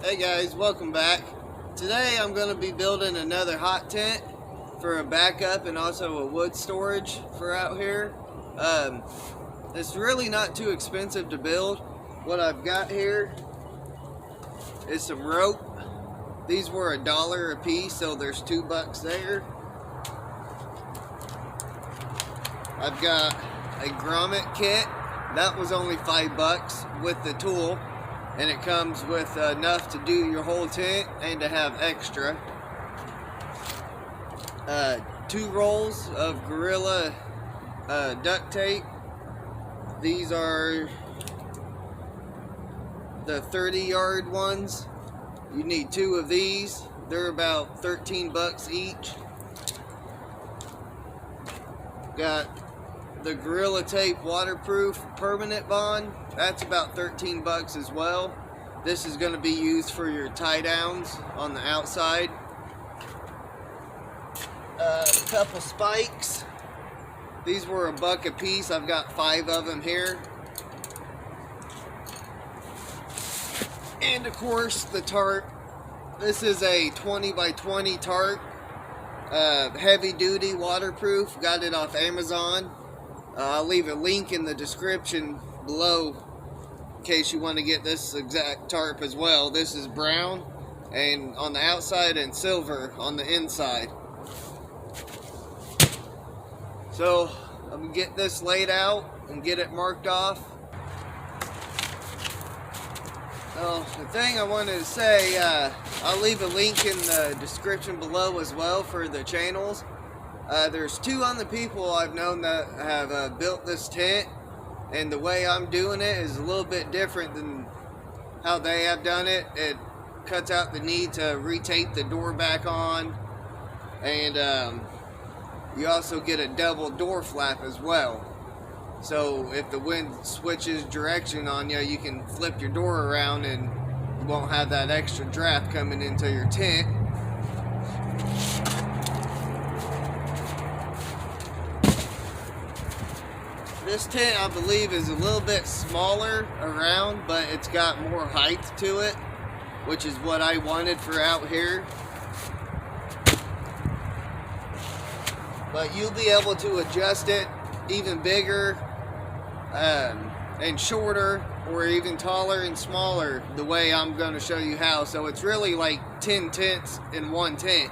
Hey guys, welcome back. Today I'm going to be building another hot tent for a backup and also a wood storage for out here. It's really not too expensive to build. What I've got here is some rope. These were $1 a piece, so there's $2 there. I've got a grommet kit. That was only $5 with the tool. And it comes with enough to do your whole tent and to have extra. 2 rolls of Gorilla duct tape. These are the 30-yard ones. You need 2 of these. They're about $13 each. Got the Gorilla Tape waterproof permanent bond. That's about $13 as well. This is going to be used for your tie downs on the outside. A couple spikes. These were $1 a piece. I've got 5 of them here. And of course the tarp. This is a 20 by 20 tarp. Heavy duty waterproof. Got it off Amazon. I'll leave a link in the description below in case you want to get this exact tarp as well. This is brown and on the outside and silver on the inside. So I'm going to get this laid out and get it marked off. The thing I wanted to say, I'll leave a link in the description below as well for the channels. There's 2 other people I've known that have built this tent, and the way I'm doing it is a little bit different than how they have done it. It cuts out the need to retape the door back on, and you also get a double door flap as well. So if the wind switches direction on you, you can flip your door around and you won't have that extra draft coming into your tent. This tent, I believe, is a little bit smaller around, but it's got more height to it, which is what I wanted for out here. But you'll be able to adjust it even bigger and shorter, or even taller and smaller, the way I'm going to show you how. So it's really like 10 tents in one tent.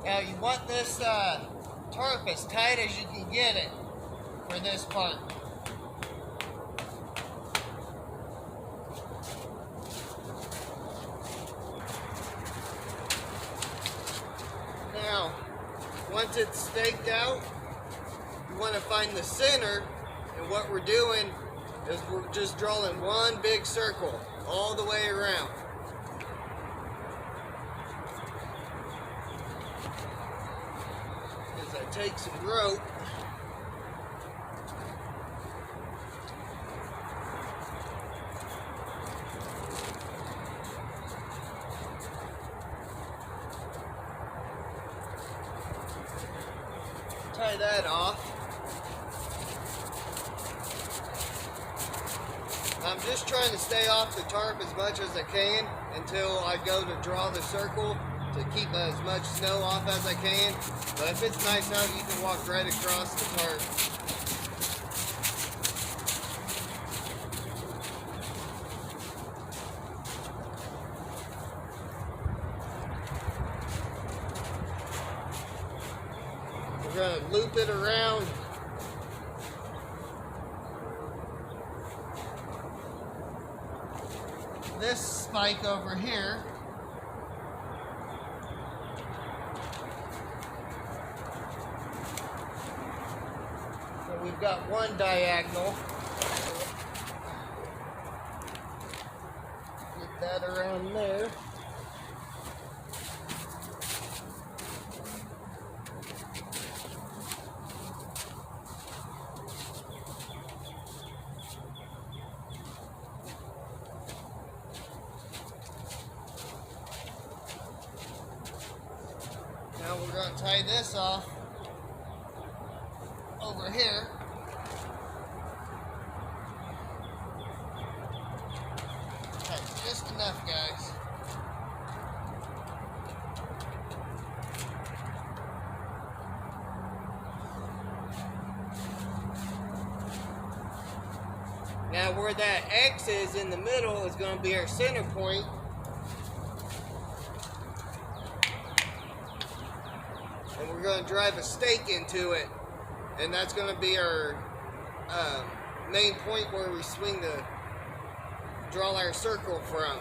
Now you want this tarp as tight as you can get it for this part. Now, once it's staked out, you want to find the center, and what we're doing is we're just drawing one big circle all the way around. Take some rope, tie that off. I'm just trying to stay off the tarp as much as I can until I go to draw the circle to keep as much snow off as I can. But if it's nice out, you can walk right across the tarp. We're going to loop it around. this spike over here. So we've got one diagonal. Get that around there. Now we're going to tie this off over here. Okay, just enough, guys. Now where that X is in the middle is going to be our center point. And we're going to drive a stake into it. And that's going to be our main point where we draw our circle from.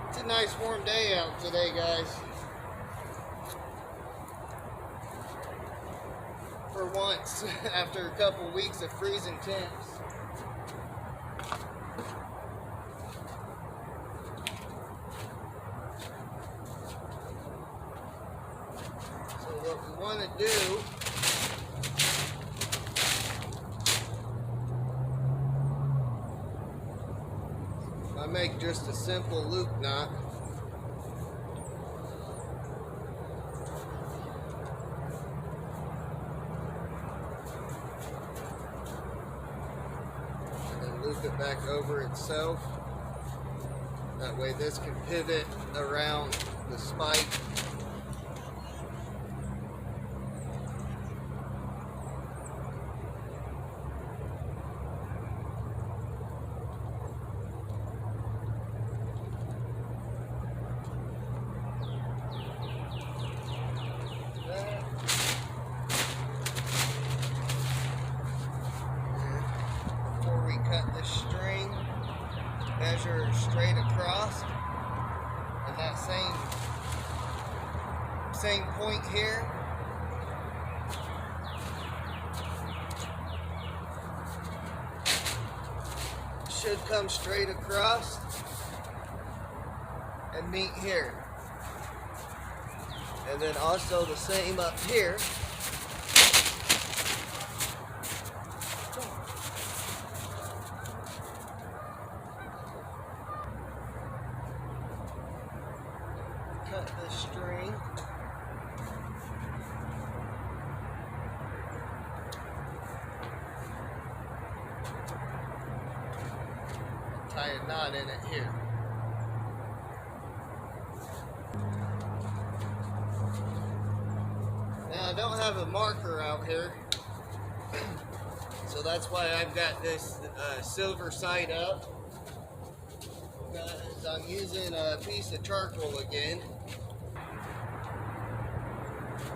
It's a nice warm day out today, guys. For once, after a couple weeks of freezing temps. So what we want to do I make just a simple loop knot. And then loop it back over itself. That way this can pivot around the spike. Cut this string, measure straight across, and that same point here. Should come straight across and meet here. And then also the same up here. Cut this string. Tie a knot in it here. Now I don't have a marker out here, so that's why I've got this silver side up. I'm using a piece of charcoal again.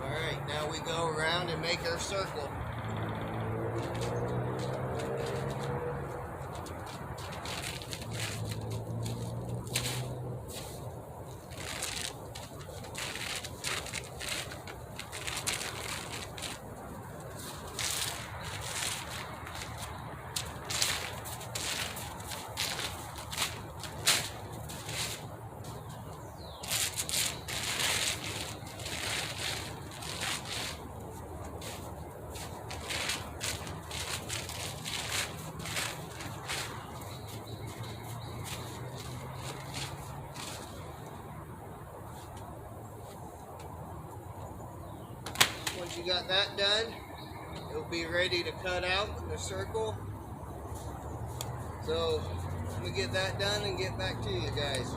Alright, now we go around and make our circle. Once you got that done, it'll be ready to cut out the circle. So let me get that done and get back to you guys.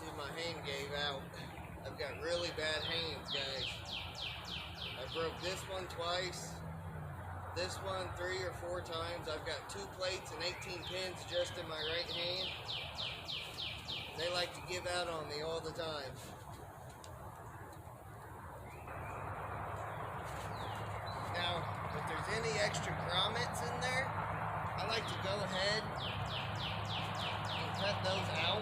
See, my hand gave out. I've got really bad hands, guys. broke this one twice, this one 3 or 4 times. I've got 2 plates and 18 pins just in my right hand. They like to give out on me all the time. Now, if there's any extra grommets in there, I like to go ahead and cut those out,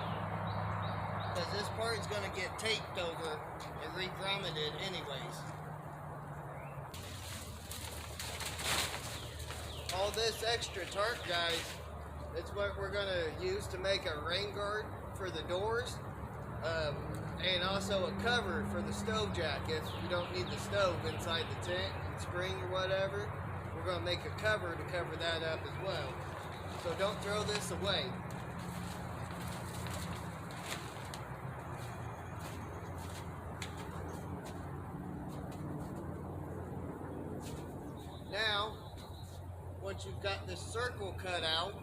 because this part is going to get taped over and re-grommeted anyways. All this extra tarp, guys, it's what we're going to use to make a rain guard for the doors, and also a cover for the stove jack. If you don't need the stove inside the tent in spring or whatever, we're going to make a cover to cover that up as well. So don't throw this away. Now, once you've got this circle cut out,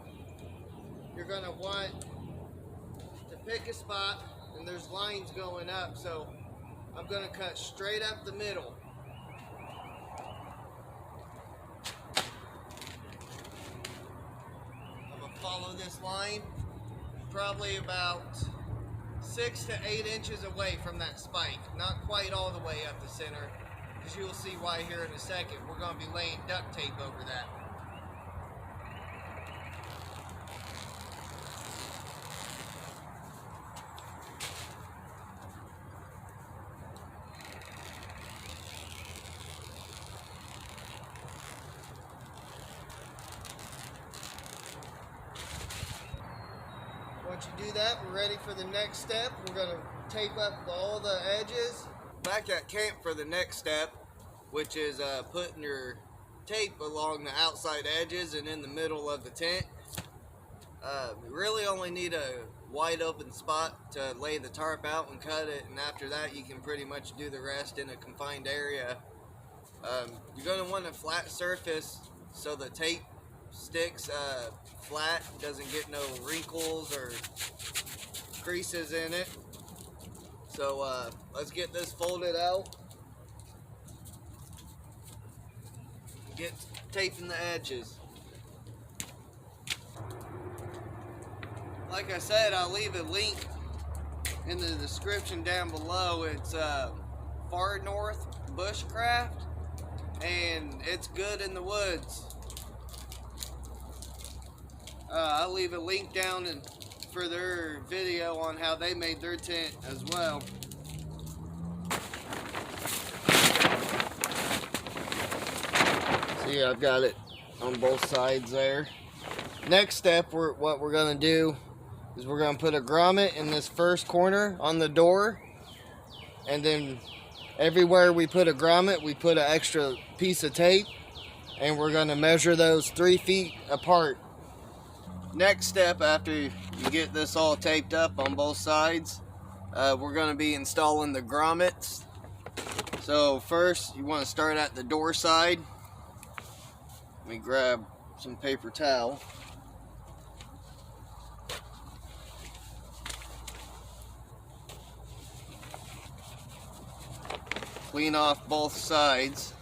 you're going to want to pick a spot, and there's lines going up, so I'm going to cut straight up the middle. I'm going to follow this line probably about 6 to 8 inches away from that spike, not quite all the way up the center, because you'll see why here in a second. We're going to be laying duct tape over that. Once you do that, we're ready for the next step. We're going to tape up all the edges. Back at camp for the next step, which is putting your tape along the outside edges and in the middle of the tent. We really only need a wide open spot to lay the tarp out and cut it, and after that you can pretty much do the rest in a confined area. You're going to want a flat surface so the tape sticks flat, doesn't get no wrinkles or creases in it. So let's get this folded out. Get taping the edges. Like I said, I'll leave a link in the description down below. It's Far North Bushcraft, and it's good in the woods. I'll leave a link down for their video on how they made their tent as well. See, I've got it on both sides there. Next step, what we're going to do is we're going to put a grommet in this first corner on the door, and then everywhere we put a grommet, we put an extra piece of tape, and we're going to measure those 3 feet apart. Next step, after you get this all taped up on both sides, we're going to be installing the grommets. So first, you want to start at the door side. Let me grab some paper towel. Clean off both sides.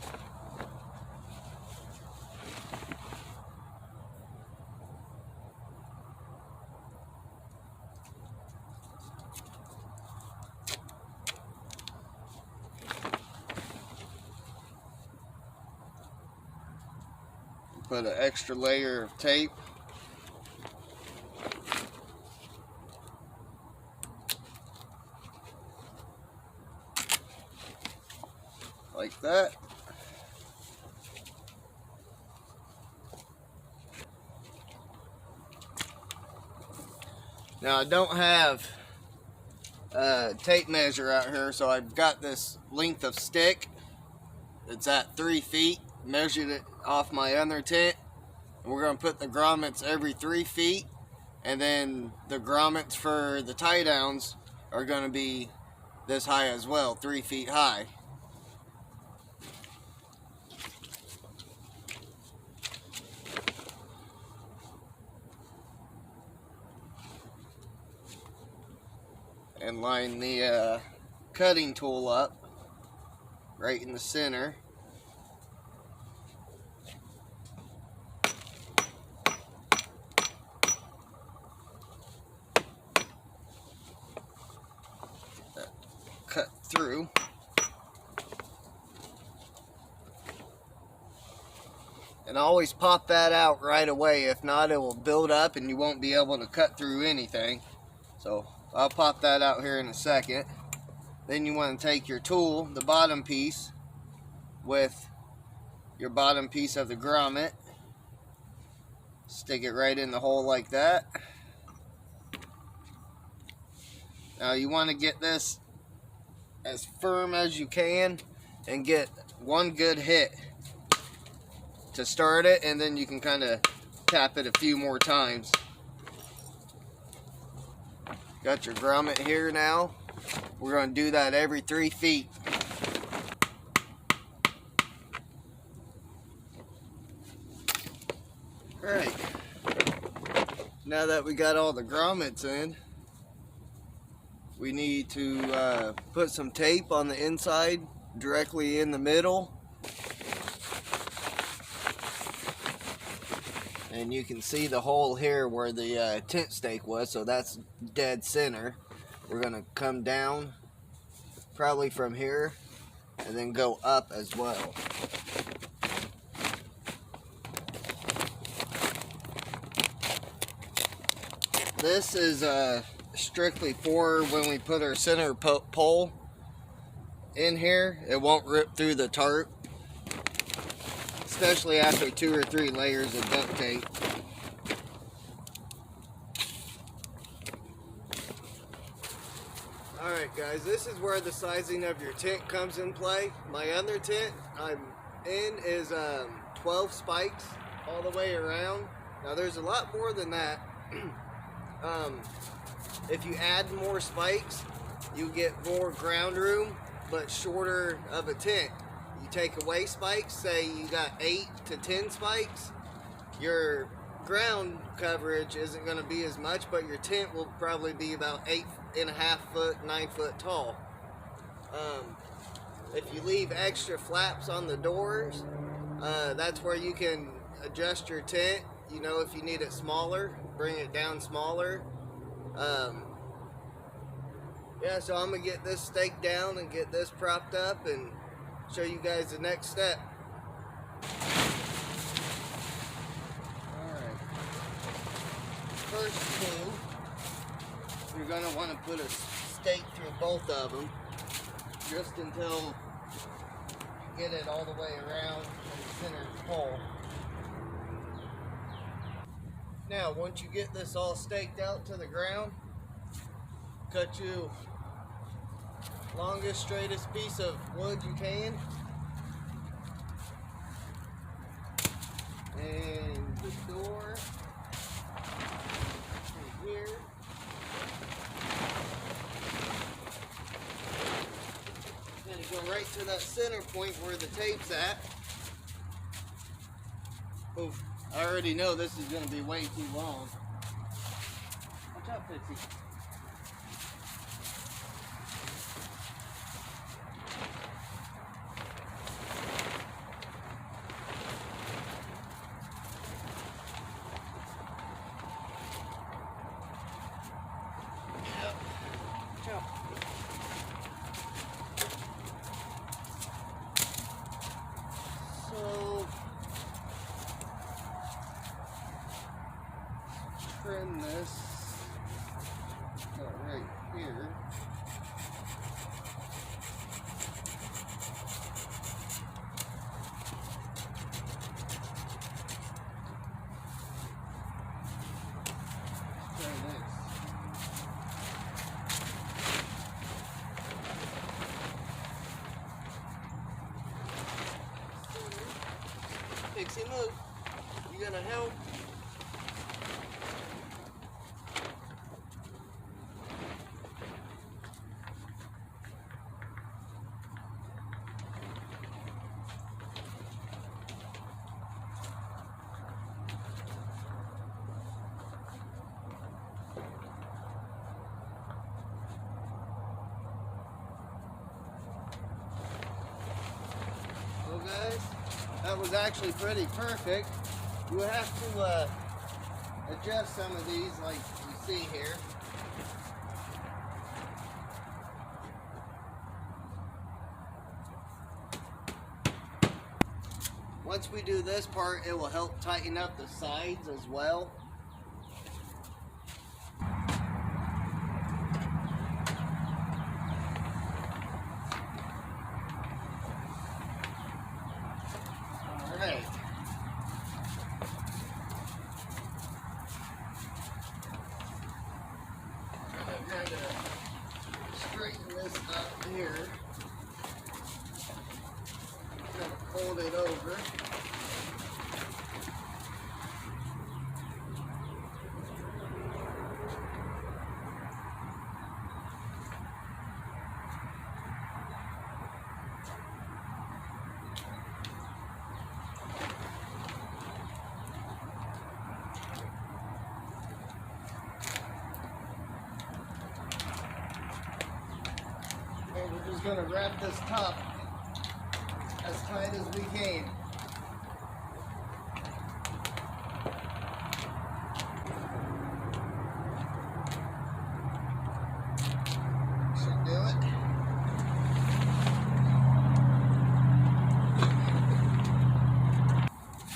Put an extra layer of tape. Like that. Now I don't have a tape measure out here, so I've got this length of stick. It's at 3 feet. Measured it off my other tent. And we're going to put the grommets every 3 feet, and then the grommets for the tie downs are going to be this high as well, 3 feet high. And line the cutting tool up right in the center. through. And always pop that out right away. If not, it will build up and you won't be able to cut through anything. So I'll pop that out here in a second. Then you want to take your tool, the bottom piece, with your bottom piece of the grommet. Stick it right in the hole like that. Now you want to get this as firm as you can and get one good hit to start it, and then you can kind of tap it a few more times. Got your grommet here now. We're going to do that every 3 feet. Alright, now that we got all the grommets in, we need to put some tape on the inside directly in the middle. And you can see the hole here where the tent stake was, so that's dead center. We're going to come down probably from here and then go up as well. This is strictly for when we put our center pole in here. It won't rip through the tarp, especially after 2 or 3 layers of duct tape. Alright guys, this is where the sizing of your tent comes in play. My other tent I'm in is 12 spikes all the way around. Now there's a lot more than that. If you add more spikes, you get more ground room, but shorter of a tent. You take away spikes, say you got 8 to 10 spikes, your ground coverage isn't going to be as much, but your tent will probably be about 8.5 foot, 9 foot tall. If you leave extra flaps on the doors, that's where you can adjust your tent. You know, if you need it smaller, bring it down smaller. Yeah, so I'm gonna get this staked down and get this propped up and show you guys the next step. Alright, first two, you're gonna want to put a stake through both of them just until you get it all the way around in the center of the pole. Now, once you get this all staked out to the ground, cut you longest, straightest piece of wood you can. And the door right here. Then you go right to that center point where the tape's at. Oof. I already know this is going to be way too long. Watch out, Pitsy. Yep. Watch out. So trim this right here. Let's try this. Pixie, move. You gonna help? Well guys, that was actually pretty perfect. You have to adjust some of these like you see here. once we do this part, it will help tighten up the sides as well. Alright. I'm going to straighten this up here. I'm going to fold it over. And we're just going to wrap this top as tight as we can. Should do it.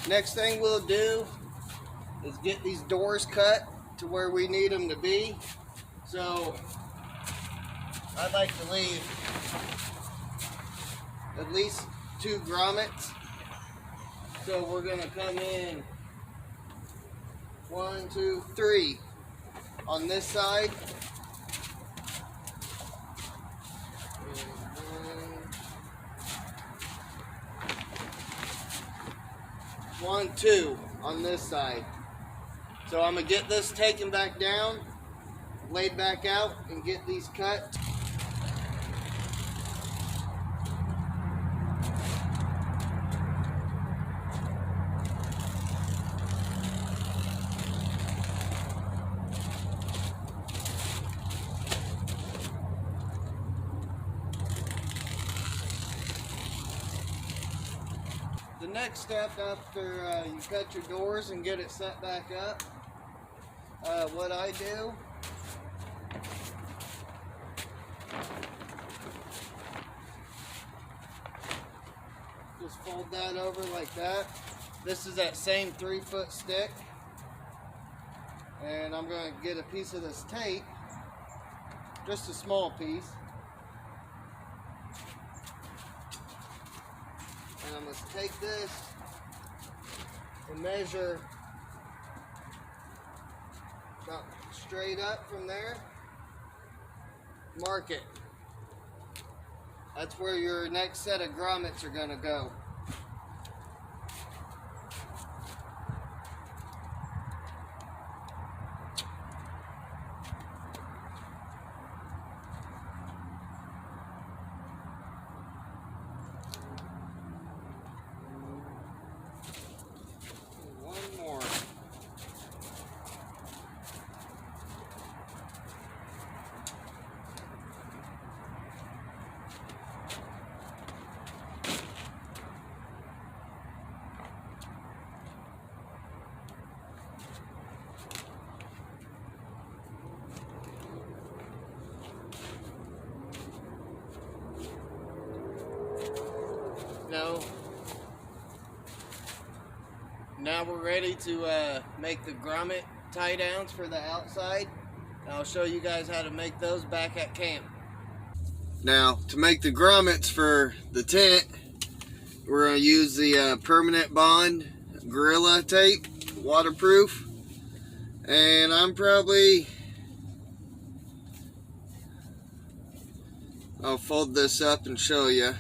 Next thing we'll do is get these doors cut to where we need them to be. So I'd like to leave at least 2 grommets. So we're going to come in 1, 2, 3 on this side. 1, 2 on this side. So I'm going to get this taken back down, laid back out, and get these cut. The next step after you cut your doors and get it set back up, what I do just fold that over like that. This is that same 3-foot stick, and I'm going to get a piece of this tape, just a small piece. And I'm going to take this and measure about straight up from there. Mark it. That's where your next set of grommets are going to go. Now we're ready to make the grommet tie downs for the outside. I'll show you guys how to make those back at camp. Now to make the grommets for the tent, we're going to use the permanent bond Gorilla tape, waterproof, and I'll fold this up and show you.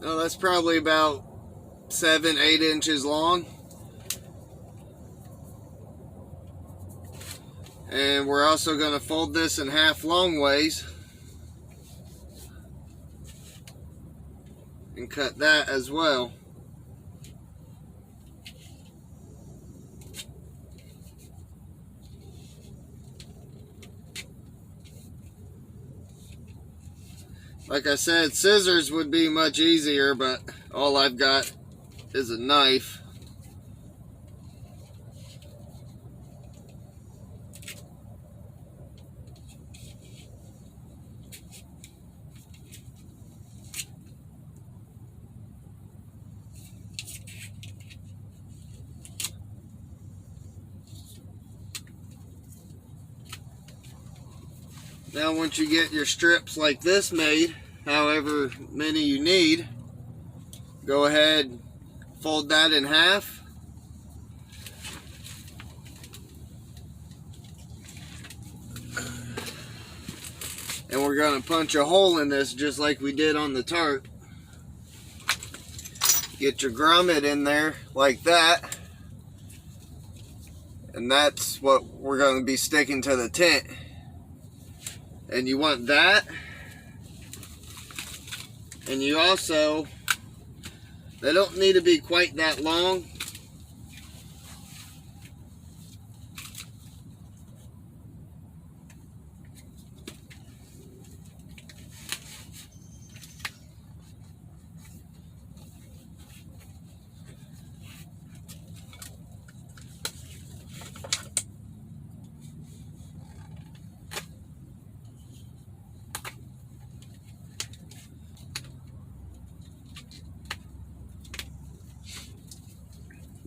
Oh, that's probably about 7-8 inches long. And we're also going to fold this in half long ways and cut that as well. Like I said, scissors would be much easier, but all I've got is a knife. Now once you get your strips like this made, however many you need, go ahead, fold that in half. And we're going to punch a hole in this just like we did on the tarp. Get your grommet in there like that. And that's what we're going to be sticking to the tent. And you want that. And you also, they don't need to be quite that long.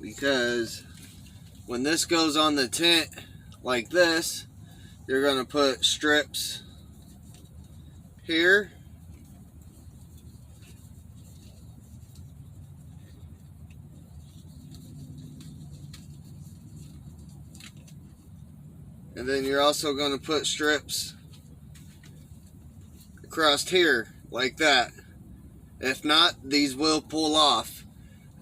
Because when this goes on the tent like this, you're going to put strips here, and then you're also going to put strips across here like that. If not, these will pull off.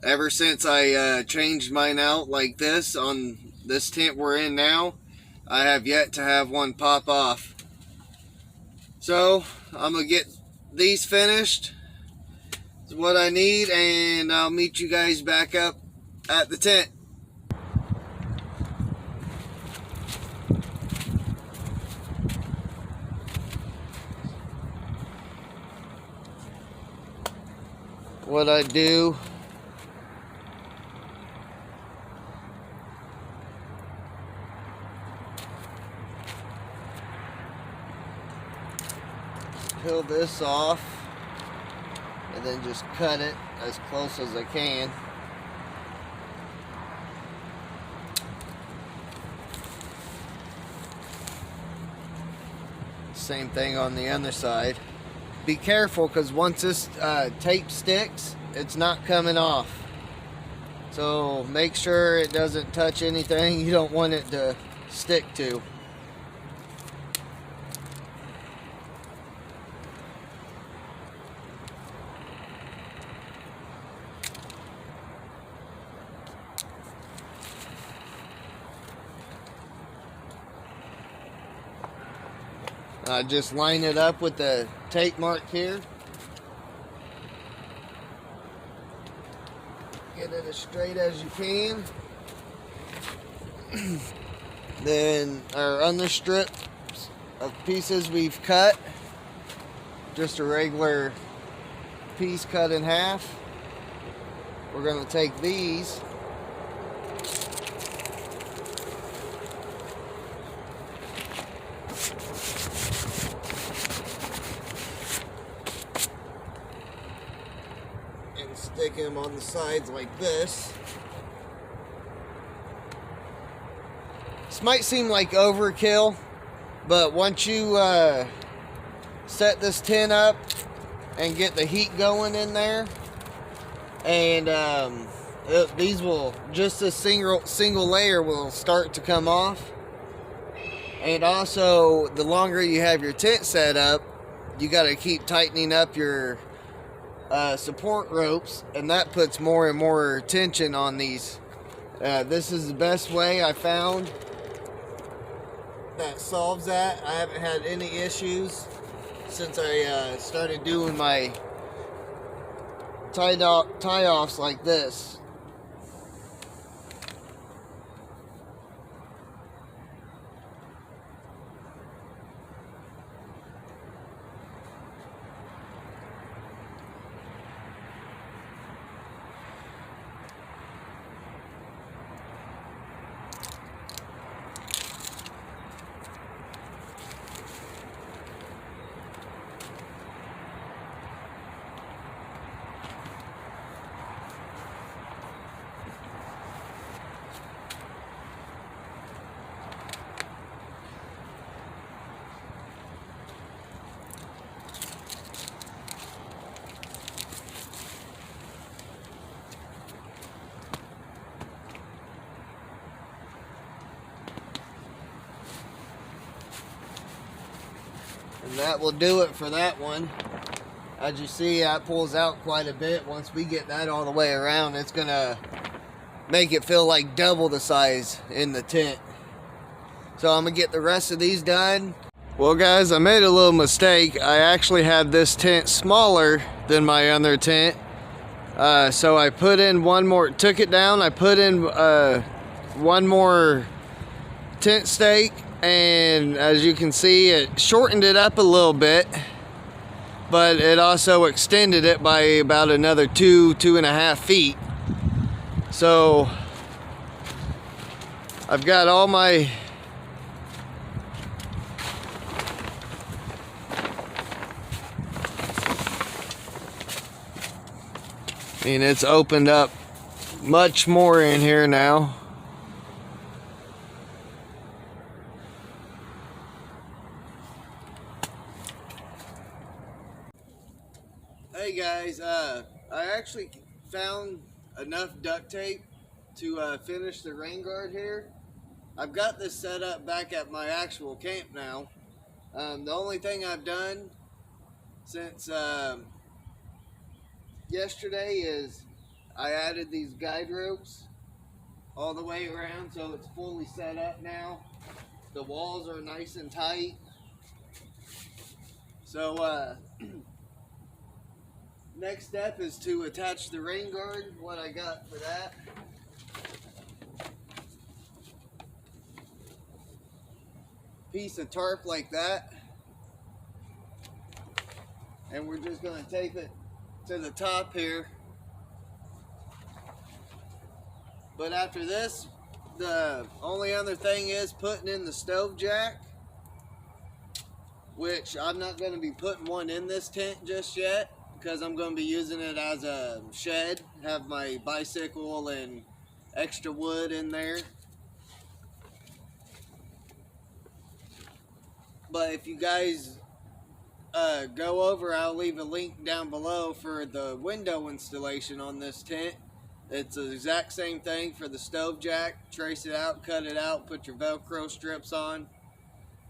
Ever since I changed mine out like this on this tent we're in now, I have yet to have one pop off. So I'm gonna get these finished. It's what I need, and I'll meet you guys back up at the tent. What I do, peel this off and then just cut it as close as I can. Same thing on the other side. Be careful, because once this tape sticks, it's not coming off. So make sure it doesn't touch anything you don't want it to stick to. Just line it up with the tape mark here. Get it as straight as you can. Then our other strips of pieces we've cut, just a regular piece cut in half. We're going to take these and stick them on the sides like this. This might seem like overkill, but once you set this tent up and get the heat going in there, and these will, just a single layer will start to come off. And also, the longer you have your tent set up, you got to keep tightening up your support ropes, and that puts more and more tension on these. This is the best way I found that solves that. I haven't had any issues since I started doing my tie-offs like this. And that will do it for that one. As you see, that pulls out quite a bit. Once we get that all the way around, it's gonna make it feel like double the size in the tent. So I'm gonna get the rest of these done. Well guys, I made a little mistake. I actually had this tent smaller than my other tent. So I put in one more, took it down, I put in one more tent stake, and as you can see, it shortened it up a little bit, but it also extended it by about another 2.5 feet. So I've got all my and it's opened up much more in here now. Hey guys, I actually found enough duct tape to finish the rain guard here. I've got this set up back at my actual camp now. The only thing I've done since yesterday is I added these guide ropes all the way around, so it's fully set up now. The walls are nice and tight. So next step is to attach the rain guard. What I got for that: piece of tarp like that, and we're just going to tape it to the top here. But after this, the only other thing is putting in the stove jack, which I'm not going to be putting one in this tent just yet, because I'm going to be using it as a shed, have my bicycle and extra wood in there. But if you guys go over, I'll leave a link down below for the window installation on this tent. It's the exact same thing for the stove jack. Trace it out, cut it out, put your Velcro strips on,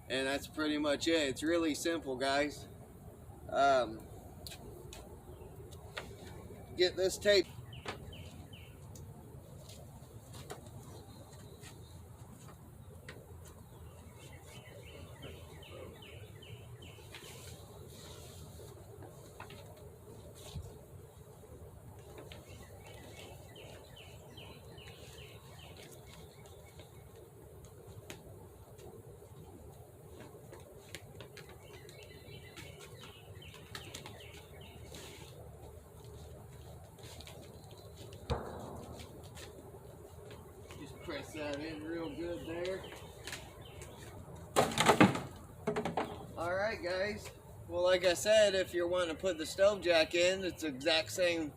and that's pretty much it. It's really simple, guys. Get this tape. Press that in real good there. Alright guys, well like I said, if you're wanting to put the stove jack in, it's the exact same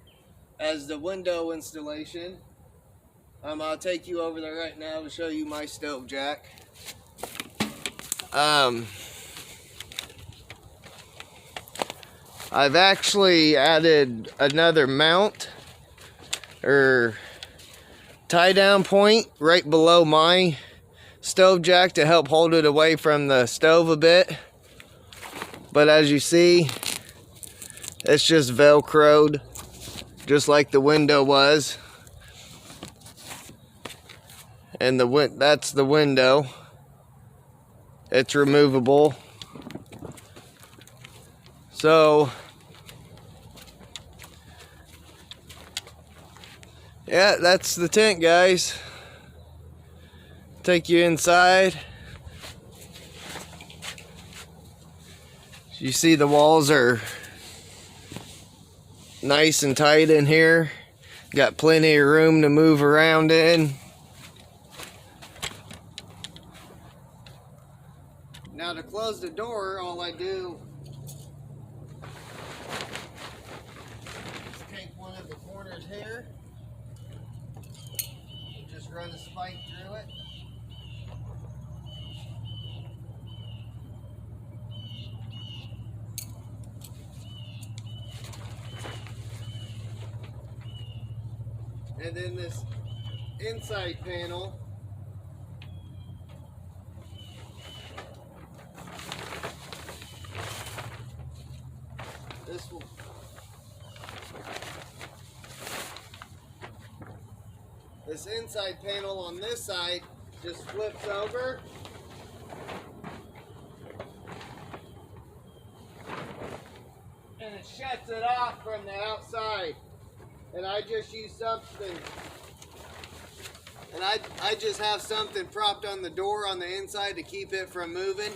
as the window installation. I'll take you over there right now to show you my stove jack. I've actually added another mount or tie down point right below my stove jack to help hold it away from the stove a bit. But as you see, it's just velcroed just like the window was, and that's the window. It's removable. So yeah, that's the tent, guys. Take you inside. You see the walls are nice and tight in here. Got plenty of room to move around in. Now to close the door, all I do is take one of the corners here, just run a spike through it. And then this inside panel, this inside panel on this side just flips over. And it shuts it off from the outside. And I just use something, and I just have something propped on the door on the inside to keep it from moving.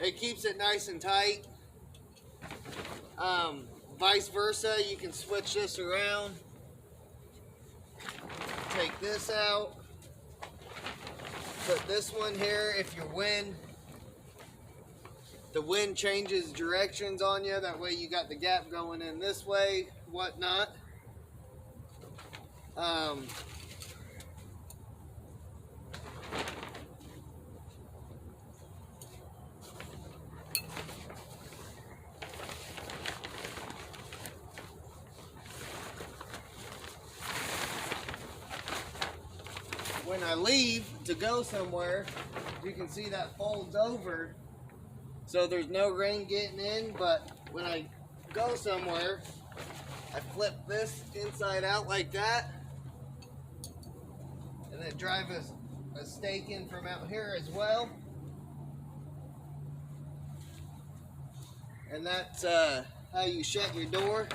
It keeps it nice and tight. Vice versa, you can switch this around. Take this out. Put this one here. If the wind changes directions on you, that way you got the gap going in this way, whatnot. When I leave to go somewhere, you can see that folds over, so there's no rain getting in. But when I go somewhere, I flip this inside out like that, and then drive a stake in from out here as well. And that's how you shut your door.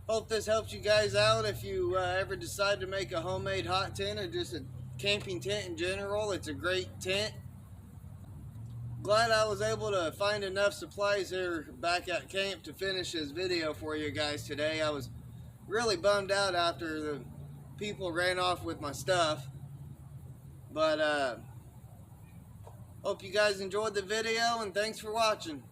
Hope this helps you guys out. If you ever decide to make a homemade hot tent or just a camping tent in general, it's a great tent. Glad I was able to find enough supplies here back at camp to finish this video for you guys today. I was really bummed out after the people ran off with my stuff. But hope you guys enjoyed the video, and thanks for watching.